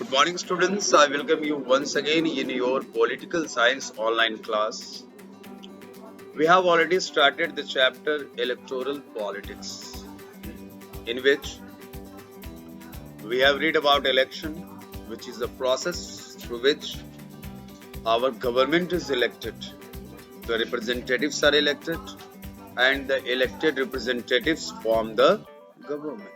Good morning, students. I welcome you once again in your political science online class. We have already started the chapter Electoral Politics, in which we have read about election, which is the process through which our government is elected. The representatives are elected, and the elected representatives form the government.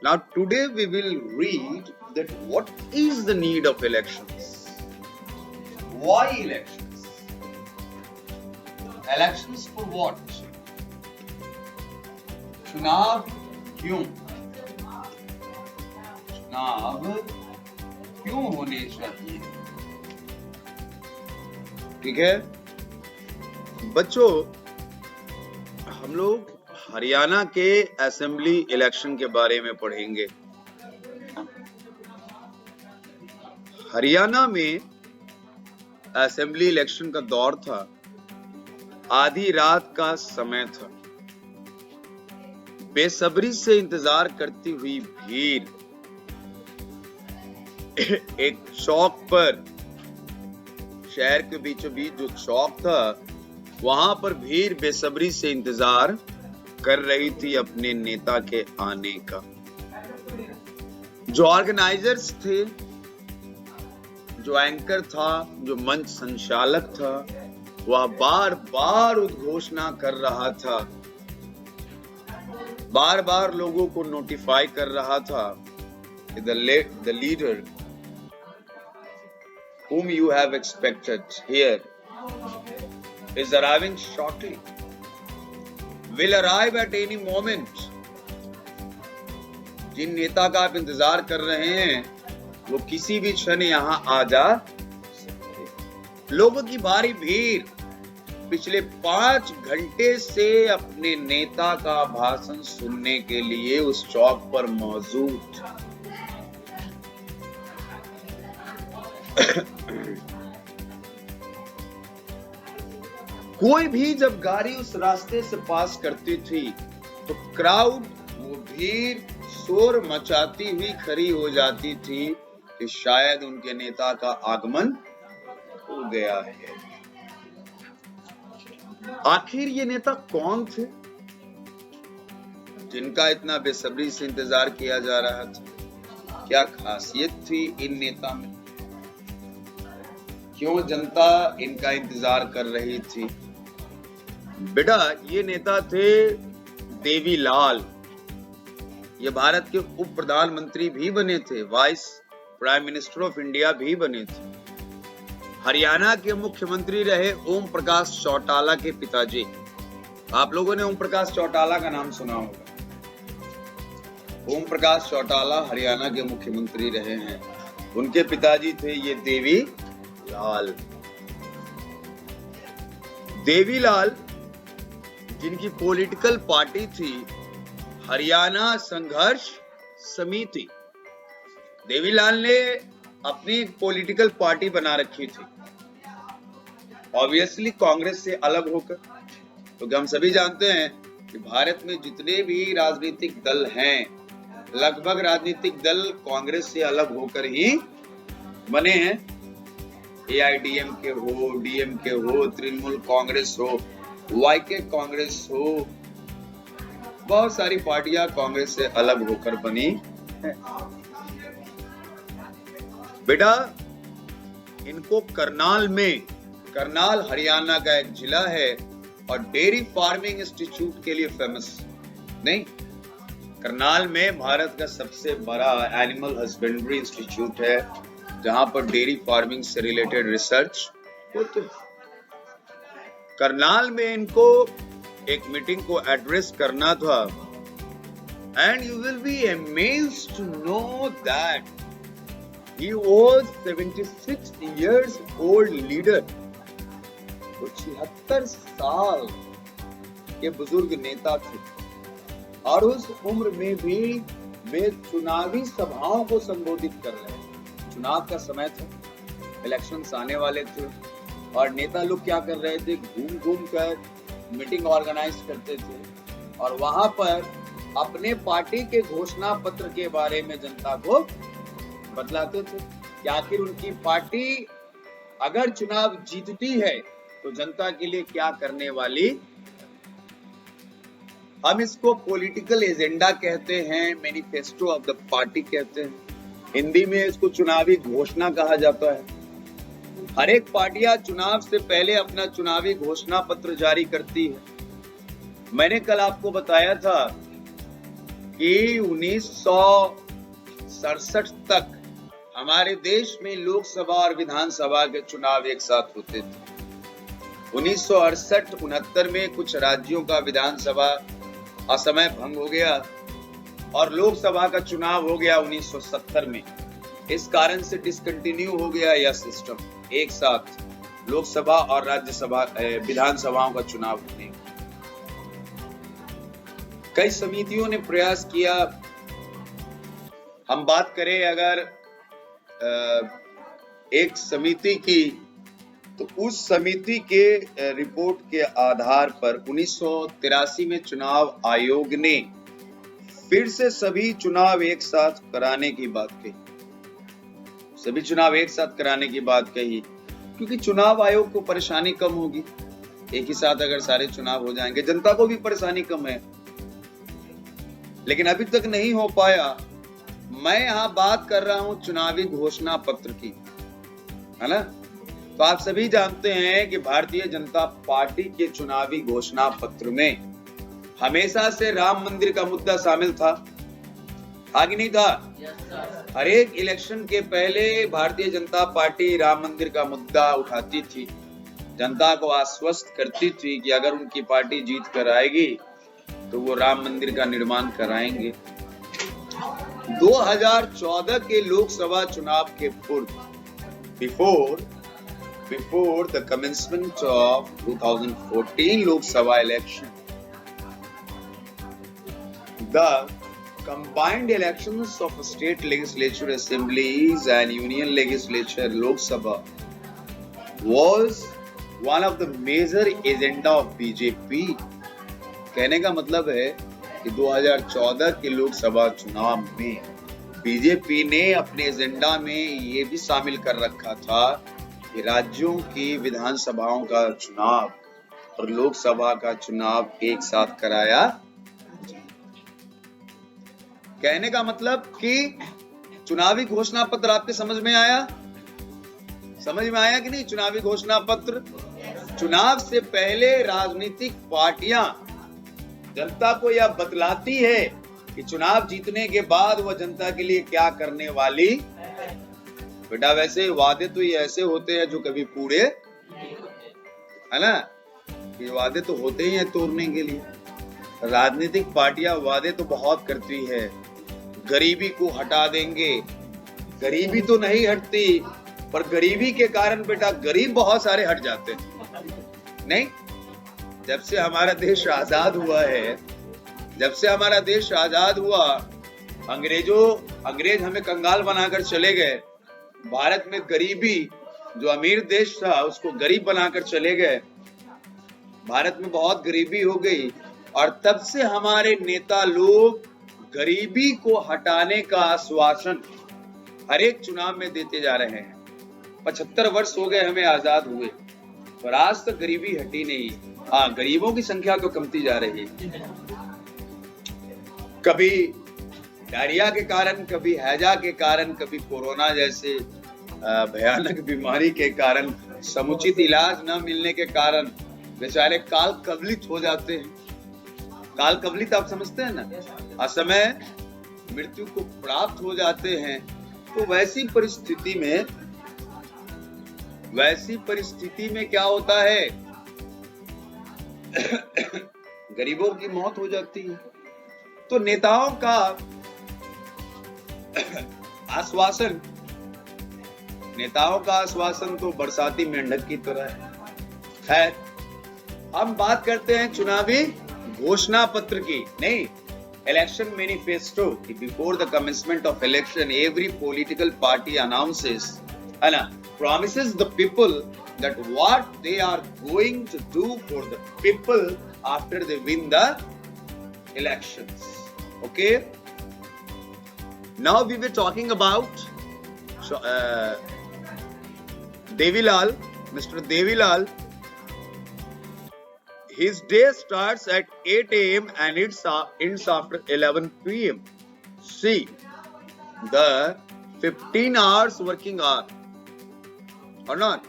Now today we will read that what is the need of elections? Why elections? Elections for what? चुनाव क्यों? चुनाव क्यों होने चाहिए? ठीक है बच्चों, हम लोग हरियाणा के असेंबली इलेक्शन के बारे में पढ़ेंगे। हरियाणा में असेंबली इलेक्शन का दौर था, आधी रात का समय था। बेसब्री से इंतजार करती हुई भीड़ एक चौक पर, शहर के बीचों बीच जो चौक था, वहां पर भीड़ बेसब्री से इंतजार कर रही थी अपने नेता के आने का। जो ऑर्गेनाइजर्स थे, जो एंकर था, जो मंच संचालक था, वह बार बार उद्घोषणा कर रहा था, बार बार लोगों को नोटिफाई कर रहा था कि the leader whom you have expected here is arriving shortly, will arrive at any moment. जिन नेता का आप इंतजार कर रहे हैं वो किसी भी क्षण यहाँ आ जा सकते। लोगों की भारी भीड़ पिछले 5 घंटे से अपने नेता का भाषण सुनने के लिए उस चौक पर मौजूद था। कोई भी जब गाड़ी उस रास्ते से पास करती थी तो क्राउड, वो भीड़ शोर मचाती हुई खड़ी हो जाती थी कि शायद उनके नेता का आगमन हो गया है। आखिर ये नेता कौन थे जिनका इतना बेसब्री से इंतजार किया जा रहा था? क्या खासियत थी इन नेता में? क्यों जनता इनका इंतजार कर रही थी? बेटा, ये नेता थे देवीलाल। ये भारत के उप प्रधानमंत्री भी बने थे, vice prime minister of India भी बने थे। हरियाणा के मुख्यमंत्री रहे ओम प्रकाश चौटाला के पिताजी। आप लोगों ने ओम प्रकाश चौटाला का नाम सुना होगा। ओम प्रकाश चौटाला हरियाणा के मुख्यमंत्री रहे हैं। उनके पिताजी थे ये देवीलाल। देवीलाल जिनकी पॉलिटिकल पार्टी थी हरियाणा संघर्ष समिति। देवीलाल ने अपनी पॉलिटिकल पार्टी बना रखी थी, ऑब्वियसली कांग्रेस से अलग होकर। तो हम सभी जानते हैं कि भारत में जितने भी राजनीतिक दल हैं, लगभग राजनीतिक दल कांग्रेस से अलग होकर ही बने हैं। AIDMK हो, DMK हो, तृणमूल कांग्रेस हो, YK कांग्रेस हो, बहुत सारी पार्टियां कांग्रेस से अलग होकर बनी हैं। बेटा, इनको करनाल हरियाणा का एक जिला है और डेयरी फार्मिंग इंस्टीट्यूट के लिए फेमस नहीं। करनाल में भारत का सबसे बड़ा एनिमल हस्बेंड्री इंस्टीट्यूट है, जहां पर डेयरी फार्मिंग से रिलेटेड रिसर्च होते हैं। करनाल में इनको एक मीटिंग को एड्रेस करना था, and you will be amazed to know that he was 76 years old leader। वो 76 साल के बुजुर्ग नेता थे और उस उम्र में भी वे चुनावी सभाओं को संबोधित कर रहे हैं। चुनाव का समय था, इलेक्शंस आने वाले थे और नेता लोग क्या कर रहे थे? घूम घूम कर मीटिंग ऑर्गेनाइज करते थे और वहां पर अपने पार्टी के घोषणा पत्र के बारे में जनता को बतलाते थे कि आखिर उनकी पार्टी अगर चुनाव जीतती है तो जनता के लिए क्या करने वाली। हम इसको पॉलिटिकल एजेंडा कहते हैं, मैनिफेस्टो ऑफ द पार्टी कहते हैं, हिंदी में इसको चुनावी घोषणा कहा जाता है। हर एक पार्टियां चुनाव से पहले अपना चुनावी घोषणा पत्र जारी करती है। मैंने कल आपको बताया था कि 1967 तक हमारे देश में लोकसभा और विधानसभा के चुनाव एक साथ होते थे। 1968-69 में कुछ राज्यों का विधानसभा असमय भंग हो गया और लोकसभा का चुनाव हो गया 1970 में। इस कारण से डिसकंटिन्यू हो गया यह सिस्टम, एक साथ लोकसभा और राज्यसभा विधानसभाओं का चुनाव होने। कई समितियों ने प्रयास किया। हम बात करें अगर एक समिति की, तो उस समिति के रिपोर्ट के आधार पर 1983 में चुनाव आयोग ने फिर से सभी चुनाव एक साथ कराने की बात कही। सभी चुनाव एक साथ कराने की बात कही क्योंकि चुनाव आयोग को परेशानी कम होगी। एक ही साथ अगर सारे चुनाव हो जाएंगे, जनता को भी परेशानी कम है, लेकिन अभी तक नहीं हो पाया। मैं यहाँ बात कर रहा हूं चुनावी घोषणा पत्र की, है ना। तो आप सभी जानते हैं कि भारतीय जनता पार्टी के चुनावी घोषणा पत्र में हमेशा से राम मंदिर का मुद्दा शामिल था, कि नहीं था? हर एक इलेक्शन के पहले भारतीय जनता पार्टी राम मंदिर का मुद्दा उठाती थी, जनता को आश्वस्त करती थी कि अगर उनकी पार्टी जीत कर आएगी तो वो राम मंदिर का निर्माण कराएंगे। 2014 के लोकसभा चुनाव के पूर्व, before the commencement of 2014 Lok Sabha election, the combined elections of state legislature assemblies and union legislature Lok Sabha was one of the major agenda of BJP। कहने का मतलब है कि 2014 के लोकसभा चुनाव में बीजेपी ने अपने एजेंडा में ये भी शामिल कर रखा था कि राज्यों की विधानसभाओं का चुनाव और लोकसभा का चुनाव एक साथ कराया। कहने का मतलब कि चुनावी घोषणा पत्र आपके समझ में आया? समझ में आया कि नहीं? चुनावी घोषणा पत्र, चुनाव से पहले राजनीतिक पार्टियां जनता को यह बतलाती है कि चुनाव जीतने के बाद वह जनता के लिए क्या करने वाली। बेटा वैसे वादे तो ये ऐसे होते हैं जो कभी पूरे, है ना, ये वादे तो होते ही हैं तोड़ने के लिए। राजनीतिक पार्टियां वादे तो बहुत करती है, गरीबी को हटा देंगे, गरीबी तो नहीं हटती, पर गरीबी के कारण बेटा गरीब बहुत सारे हट जाते हैं। नहीं, जब से हमारा देश आजाद हुआ है, जब से हमारा देश आजाद हुआ, अंग्रेज हमें कंगाल बनाकर चले गए। भारत में गरीबी, जो अमीर देश था उसको गरीब बनाकर चले गए। भारत में बहुत गरीबी हो गई और तब से हमारे नेता लोग गरीबी को हटाने का आश्वासन हर एक चुनाव में देते जा रहे हैं। 75 वर्ष हो गए हमें आजाद हुए, पर आज तक गरीबी हटी नहीं। हाँ, गरीबों की संख्या तो कमती जा रही है। कभी डायरिया के कारण, कभी हैजा के कारण, कभी कोरोना जैसे भयानक बीमारी के कारण, समुचित इलाज न मिलने के कारण बेचारे काल कवलित हो जाते हैं। काल कवलित आप समझते हैं ना, असमय मृत्यु को प्राप्त हो जाते हैं। तो वैसी परिस्थिति में क्या होता है? गरीबों की मौत हो जाती है। तो नेताओं का आश्वासन तो बरसाती मेंढक की तरह है। हम बात करते हैं चुनावी घोषणा पत्र की, नहीं, election manifesto. Before the commencement of election every political party announces, है ना, promises the people that what they are going to do for the people after they win the elections. Okay, now we were talking about Devilal, Mr. Devilal, his day starts at 8 a.m. and it ends after 11 p.m. See, the 15 hours working hour or not?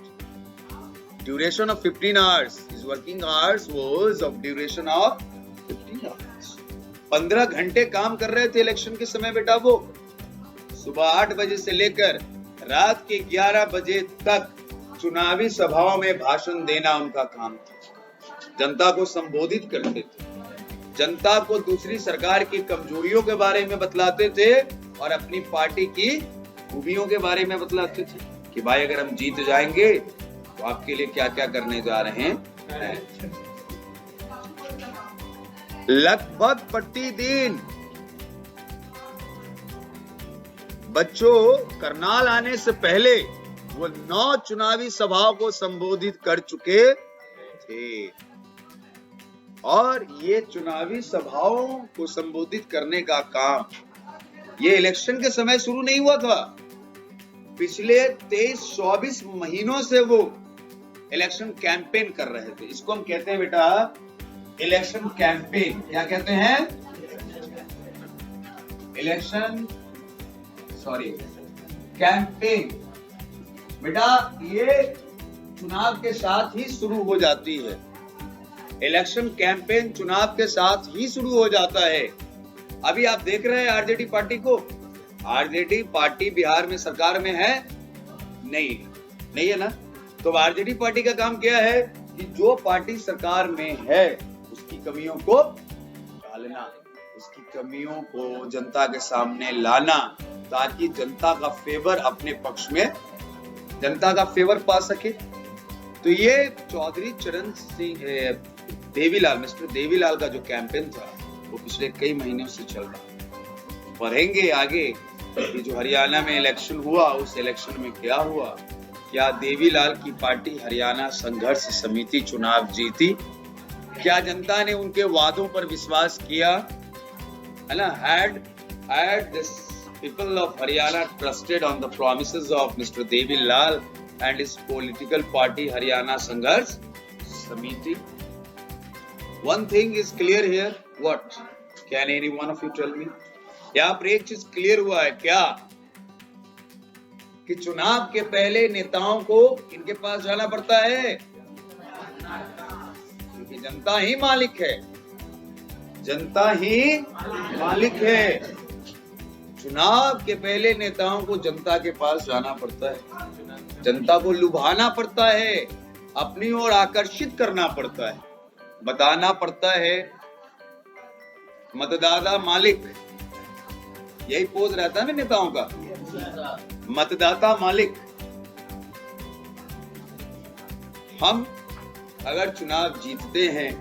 Duration of 15 hours. His working hours was of duration of 15 hours. 15 घंटे काम कर रहे थे election के समय बेटा वो। सुबह 8 बजे से लेकर रात के 11 बजे तक चुनावी सभाओं में भाषण देना उनका काम था। जनता को संबोधित करते थे, जनता को दूसरी सरकार की कमजोरियों के बारे में बतलाते थे और अपनी पार्टी की खूबियों के बारे में बतलाते थे कि भाई अगर हम जीत जाएंगे तो आपके लिए क्या क्या करने जा रहे हैं। लगभग प्रतिदिन बच्चों करनाल आने से पहले वो 9 चुनावी सभाओं को संबोधित कर चुके थे और ये चुनावी सभाओं को संबोधित करने का काम ये इलेक्शन के समय शुरू नहीं हुआ था। पिछले 23-24 महीनों से वो इलेक्शन कैंपेन कर रहे थे। इसको हम कहते हैं बेटा इलेक्शन कैंपेन। क्या कहते हैं? कैंपेन। बेटा ये चुनाव के साथ ही शुरू हो जाती है। इलेक्शन कैंपेन चुनाव के साथ ही शुरू हो जाता है। अभी आप देख रहे हैं आरजेडी पार्टी को। आरजेडी पार्टी बिहार में सरकार में है? नहीं है ना। तो आरजेडी पार्टी का काम क्या है कि जो पार्टी सरकार में है उसकी कमियों को निकालना, उसकी कमियों को जनता के सामने लाना ताकि जनता का फेवर अपने पक्ष में, जनता का फेवर पा सके। तो ये चौधरी चरण सिंह देवीलाल, मिस्टर देवीलाल का जो कैंपेन था वो पिछले कई महीनों से चल रहा। पढ़ेंगे आगे कि जो हरियाणा में इलेक्शन हुआ उस इलेक्शन में क्या हुआ। क्या देवीलाल की पार्टी हरियाणा संघर्ष समिति चुनाव जीती? क्या जनता ने उनके वादों पर विश्वास किया? है ना? Had this people of Haryana trusted on the promises of Mr. Devilal and his political party Haryana Sangharsh Samiti? One thing is clear here. What? Can any one of you tell me? यहाँ पर एक चीज clear हुआ है क्या कि चुनाव के पहले नेताओं को इनके पास जाना पड़ता है क्योंकि जनता ही मालिक है। जनता ही मालिक है। चुनाव के पहले नेताओं को जनता के पास जाना पड़ता है, जनता को लुभाना पड़ता है, अपनी ओर आकर्षित करना पड़ता है, बताना पड़ता है मतदाता मालिक। यही पोज रहता है ना नेताओं का, मतदाता मालिक। हम अगर चुनाव जीतते हैं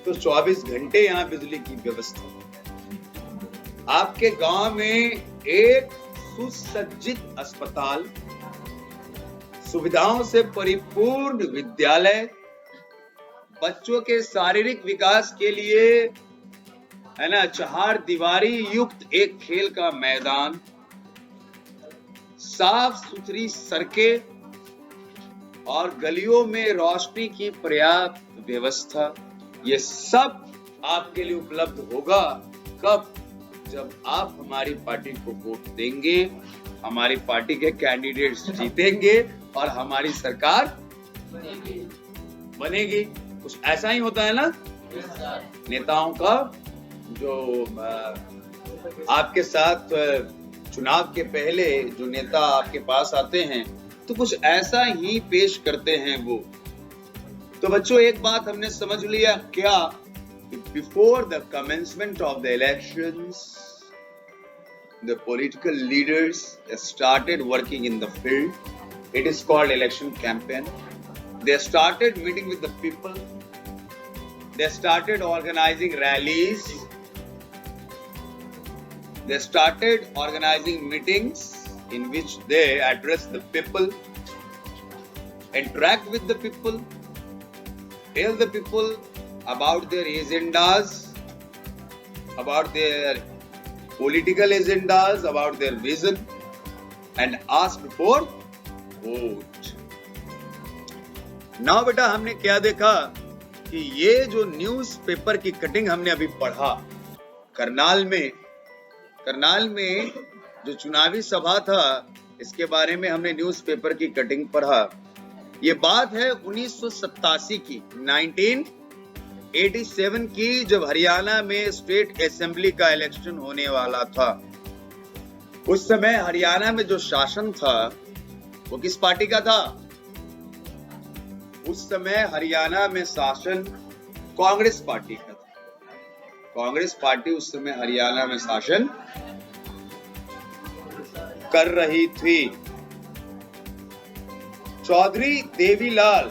तो 24 घंटे यहाँ बिजली की व्यवस्था, आपके गांव में एक सुसज्जित अस्पताल, सुविधाओं से परिपूर्ण विद्यालय, बच्चों के शारीरिक विकास के लिए है ना 4 दीवारी युक्त एक खेल का मैदान, साफ सुथरी सड़कें और गलियों में रोशनी की पर्याप्त व्यवस्था, ये सब आपके लिए उपलब्ध होगा कब? जब आप हमारी पार्टी को वोट देंगे, हमारी पार्टी के कैंडिडेट्स जीतेंगे और हमारी सरकार बनेगी। कुछ ऐसा ही होता है ना नेताओं का, जो आपके साथ चुनाव के पहले जो नेता आपके पास आते हैं तो कुछ ऐसा ही पेश करते हैं वो। तो बच्चों एक बात हमने समझ लिया क्या? Before the commencement of the elections, the political leaders started working in the field. It is called election campaign. They started meeting with the people. They started organizing rallies. They started organizing meetings in which they address the people, interact with the people, tell the people about their agendas, about their political agendas, about their vision, and asked for vote. Now बेटा हमने क्या देखा कि ये जो news paper की cutting हमने अभी पढ़ा करनाल में जो चुनावी सभा था, इसके बारे में हमने न्यूज पेपर की कटिंग पढ़ा। ये बात है 1987 की, 1987 की, जब हरियाणा में स्टेट असेंबली का इलेक्शन होने वाला था। उस समय हरियाणा में जो शासन था वो किस पार्टी का था? उस समय हरियाणा में शासन कांग्रेस पार्टी का था। कांग्रेस पार्टी उस समय हरियाणा में शासन कर रही थी। चौधरी देवीलाल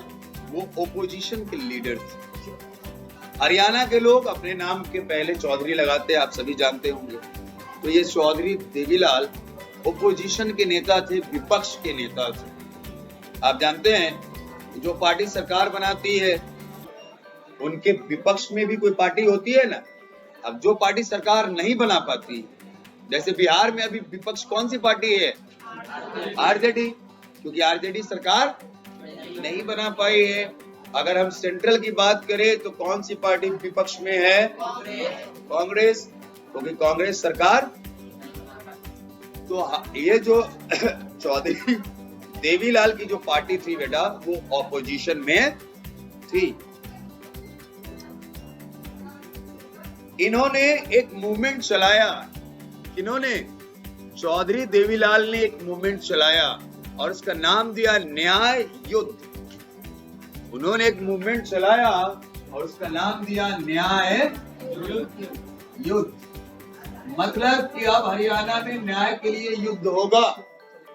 वो ओपोजिशन के लीडर थे। हरियाणा के लोग अपने नाम के पहले चौधरी लगाते, आप सभी जानते होंगे। तो ये चौधरी देवीलाल ओपोजिशन के नेता थे, विपक्ष के नेता थे। आप जानते हैं जो पार्टी सरकार बनाती है उनके विपक्ष में भी कोई पार्टी होती है ना। अब जो पार्टी सरकार नहीं बना पाती, जैसे बिहार में अभी विपक्ष कौन सी पार्टी है? आरजेडी, क्योंकि आरजेडी सरकार नहीं बना पाई है। अगर हम सेंट्रल की बात करें तो कौन सी पार्टी विपक्ष में है? कांग्रेस, क्योंकि कांग्रेस सरकार। तो ये जो चौधरी देवीलाल की जो पार्टी थी बेटा, वो ऑपोजिशन में थी। इन्होंने एक मूवमेंट चलाया। इन्होंने चौधरी देवीलाल ने एक मूवमेंट चलाया और उसका नाम दिया न्याय युद्ध। उन्होंने एक मूवमेंट चलाया और उसका नाम दिया न्याय युद्ध। मतलब कि अब हरियाणा में न्याय के लिए युद्ध होगा।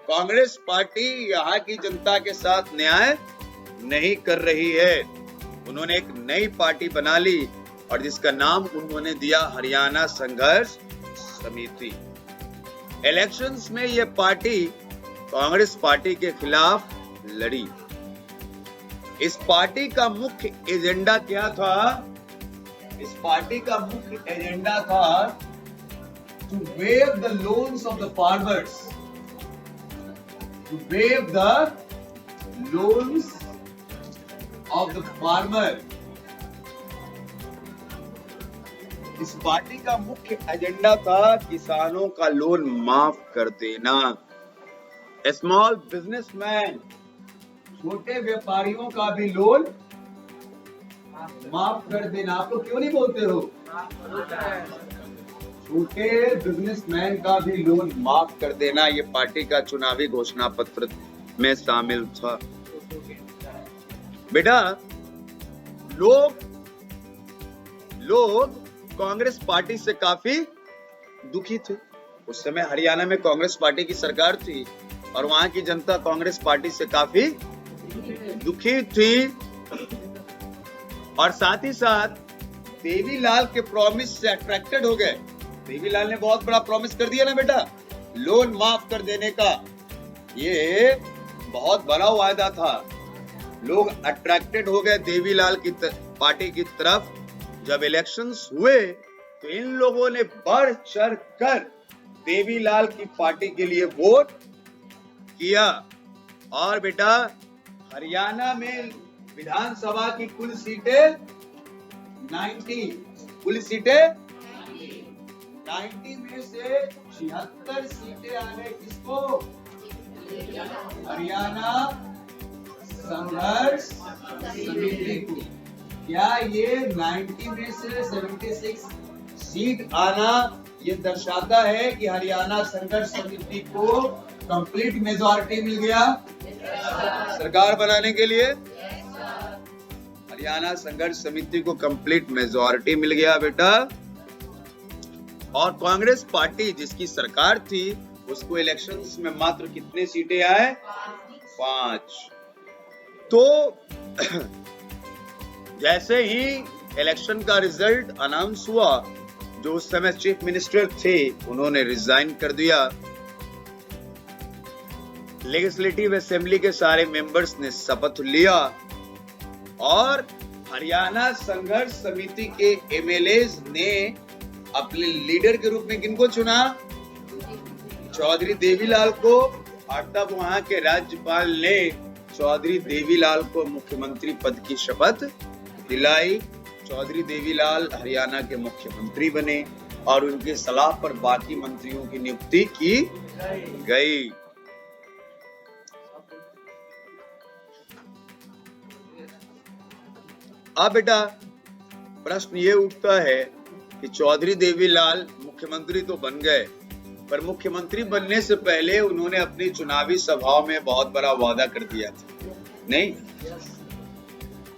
कांग्रेस पार्टी यहाँ की जनता के साथ न्याय नहीं कर रही है। उन्होंने एक नई पार्टी बना ली और जिसका नाम उन्होंने दिया हरियाणा संघर्ष समिति। इलेक्शंस में यह पार्टी कांग्रेस पार्टी के खिलाफ लड़ी। इस पार्टी का मुख्य एजेंडा क्या था? इस पार्टी का मुख्य एजेंडा था to waive the loans of the farmers, to waive the loans of the farmer। इस पार्टी का मुख्य एजेंडा था किसानों का लोन माफ कर देना। स्मॉल बिजनेसमैन, छोटे व्यापारियों का भी लोन माफ कर देना। आप लोग क्यों नहीं बोलते हो? छोटे बिजनेसमैन का भी लोन माफ कर देना, ये पार्टी का चुनावी घोषणा पत्र में शामिल था। बेटा लोग कांग्रेस पार्टी से काफी दुखी थे। उस समय हरियाणा में कांग्रेस पार्टी की सरकार थी और वहां की जनता कांग्रेस पार्टी से काफी दुखी थी। और साथ ही साथ देवीलाल के प्रॉमिस से अट्रैक्टेड हो गए। देवीलाल ने बहुत बड़ा प्रॉमिस कर दिया ना बेटा, लोन माफ कर देने का। ये बहुत बड़ा वायदा था। लोग अट्रैक्टेड हो गए देवीलाल की पार्टी की तरफ। जब इलेक्शंस हुए तो इन लोगों ने बढ़ चढ़ कर देवीलाल की पार्टी के लिए वोट किया। और बेटा हरियाणा में विधानसभा की कुल सीटें 90, कुल सीटें 90 में से 76 सीटें आ गए किसको? हरियाणा संघर्ष समिति को। क्या ये 90 में से 76 सीट आना ये दर्शाता है कि हरियाणा संघर्ष समिति को कंप्लीट मेजॉरिटी मिल गया सरकार बनाने के लिए? हरियाणा संघर्ष समिति को कंप्लीट मेजॉरिटी मिल गया बेटा। और कांग्रेस पार्टी जिसकी सरकार थी उसको इलेक्शंस में मात्र कितने सीटें आए? 5। तो जैसे ही इलेक्शन का रिजल्ट अनाउंस हुआ, जो उस समय चीफ मिनिस्टर थे उन्होंने रिजाइन कर दिया। लेजिस्लेटिव असेंबली के सारे मेंबर्स ने शपथ लिया और हरियाणा संघर्ष समिति के एमएलएज ने अपने लीडर के रूप में किनको चुना? चौधरी देवीलाल को और तब वहां के राज्यपाल ने चौधरी देवीलाल को मुख्यमंत्री पद की शपथ दिलाई। चौधरी देवीलाल हरियाणा के मुख्यमंत्री बने और उनकी सलाह पर बाकी मंत्रियों की नियुक्ति की गई। अब बेटा प्रश्न ये उठता है कि चौधरी देवीलाल मुख्यमंत्री तो बन गए, पर मुख्यमंत्री बनने से पहले उन्होंने अपनी चुनावी सभाओं में बहुत बड़ा वादा कर दिया था, नहीं?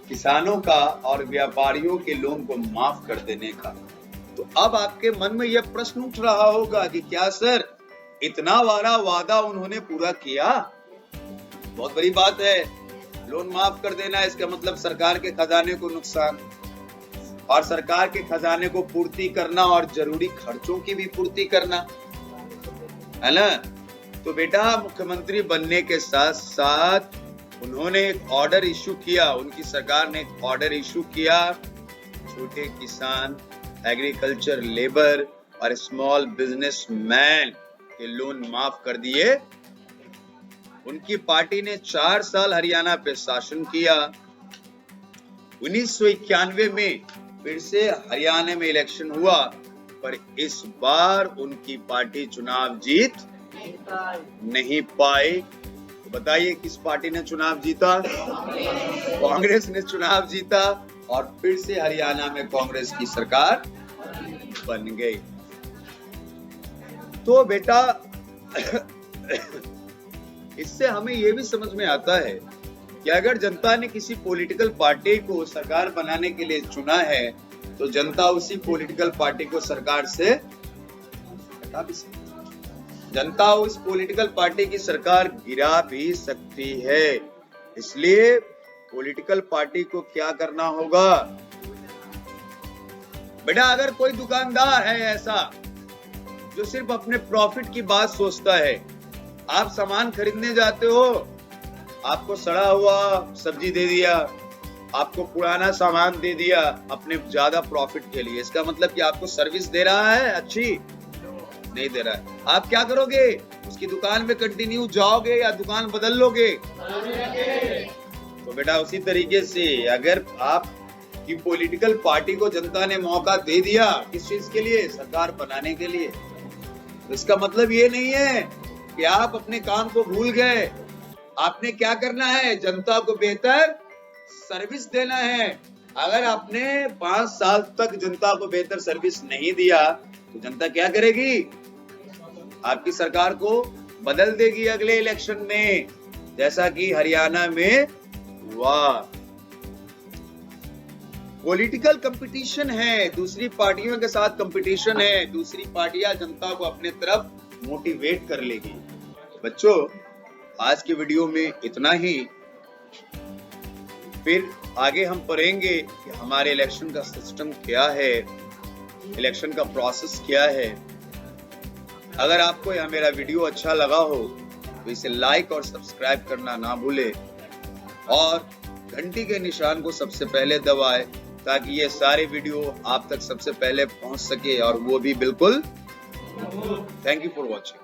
किसानों का और व्यापारियों के लोन को माफ कर देने का। तो अब आपके मन में यह प्रश्न उठ रहा होगा कि क्या सर इतना बड़ा वादा उन्होंने पूरा किया? बहुत बड़ी बात है। लोन माफ कर देना, इसका मतलब सरकार के खजाने को नुकसान और सरकार के खजाने को पूर्ति करना और जरूरी खर्चों की भी पूर्ति करना, है ना? तो बेटा मुख्यमंत्री बनने के साथ साथ उन्होंने एक ऑर्डर इशू किया, उनकी सरकार ने एक ऑर्डर इशू किया। छोटे किसान, एग्रीकल्चर लेबर और स्मॉल बिजनेस मैन के लोन माफ कर दिए। उनकी पार्टी ने 4 साल हरियाणा पे शासन किया। 1991 में फिर से हरियाणा में इलेक्शन हुआ, पर इस बार उनकी पार्टी चुनाव जीत नहीं पाई। तो बताइए किस पार्टी ने चुनाव जीता? कांग्रेस ने चुनाव जीता और फिर से हरियाणा में कांग्रेस की सरकार बन गई। तो बेटा इससे हमें यह भी समझ में आता है कि अगर जनता ने किसी पॉलिटिकल पार्टी को सरकार बनाने के लिए चुना है तो जनता उसी पॉलिटिकल पार्टी को सरकार से हटा भी सकती है। जनता उस पॉलिटिकल पार्टी की सरकार गिरा भी सकती है। इसलिए पॉलिटिकल पार्टी को क्या करना होगा? बेटा अगर कोई दुकानदार है ऐसा जो सिर्फ अपने प्रॉफिट की बात सोचता है, आप सामान खरीदने जाते हो, आपको सड़ा हुआ सब्जी दे दिया, आपको पुराना सामान दे दिया अपने ज्यादा प्रॉफिट के लिए, इसका मतलब कि आपको सर्विस दे रहा है? अच्छी नहीं दे रहा है। आप क्या करोगे? उसकी दुकान में कंटिन्यू जाओगे या दुकान बदल लोगे? तो बेटा उसी तरीके से अगर आप की पॉलिटिकल पार्टी को जनता ने मौका दे दिया, किस चीज के लिए? सरकार बनाने के लिए, तो इसका मतलब ये नहीं है कि आप अपने काम को भूल गए। आपने क्या करना है? जनता को बेहतर सर्विस देना है। अगर आपने 5 साल तक जनता को बेहतर सर्विस नहीं दिया तो जनता क्या करेगी? आपकी सरकार को बदल देगी अगले इलेक्शन में, जैसा कि हरियाणा में हुआ। पॉलिटिकल कंपटीशन है, दूसरी पार्टियों के साथ कंपटीशन है, दूसरी पार्टियां जनता को अपने तरफ मोटिवेट कर लेगी। बच्चों आज की वीडियो में इतना ही। फिर आगे हम पढ़ेंगे कि हमारे इलेक्शन का सिस्टम क्या है, इलेक्शन का प्रोसेस क्या है। अगर आपको यह मेरा वीडियो अच्छा लगा हो तो इसे लाइक और सब्सक्राइब करना ना भूले और घंटी के निशान को सबसे पहले दबाएं ताकि ये सारे वीडियो आप तक सबसे पहले पहुंच सके, और वो भी बिल्कुल। Thank you for watching.